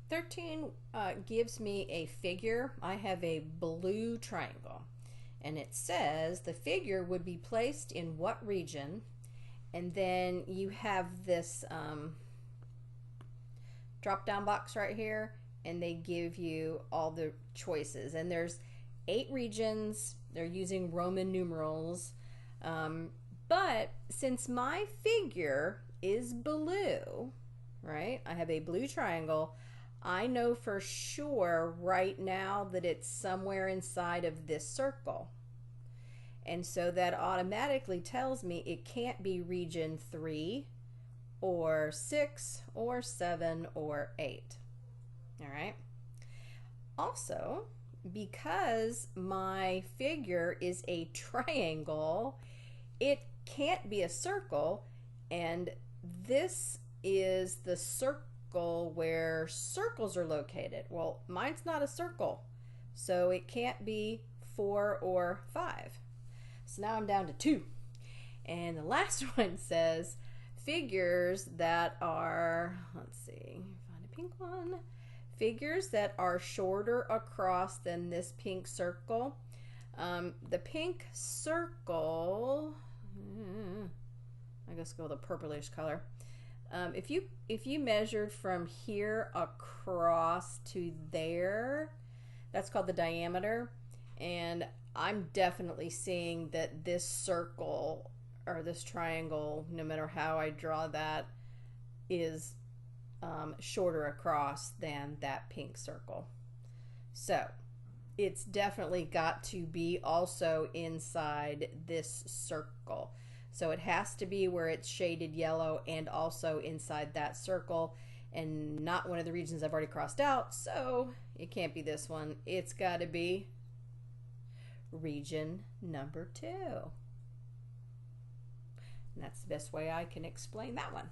13 gives me a figure. I have a blue triangle, and it says the figure would be placed in what region, and then you have this drop down box right here, and they give you all the choices, and there's 8 regions. They're using Roman numerals, but since my figure is blue, right, I have a blue triangle, I know for sure right now that it's somewhere inside of this circle. And so that automatically tells me it can't be region 3 or 6 or 7 or 8. All right. Also, because my figure is a triangle, it can't be a circle, and this is the circle where circles are located. Well, mine's not a circle, so it can't be 4 or 5. So now I'm down to 2. And the last one says figures that are, let's see, find a pink one. Figures that are shorter across than this pink circle. The pink circle, I guess go with a purplish color. If you measured from here across to there, that's called the diameter, and I'm definitely seeing that this circle or this triangle, no matter how I draw that, is shorter across than that pink circle. So it's definitely got to be also inside this circle. So it has to be where it's shaded yellow and also inside that circle, and not one of the regions I've already crossed out, so it can't be this one. It's got to be region number 2. And that's the best way I can explain that one.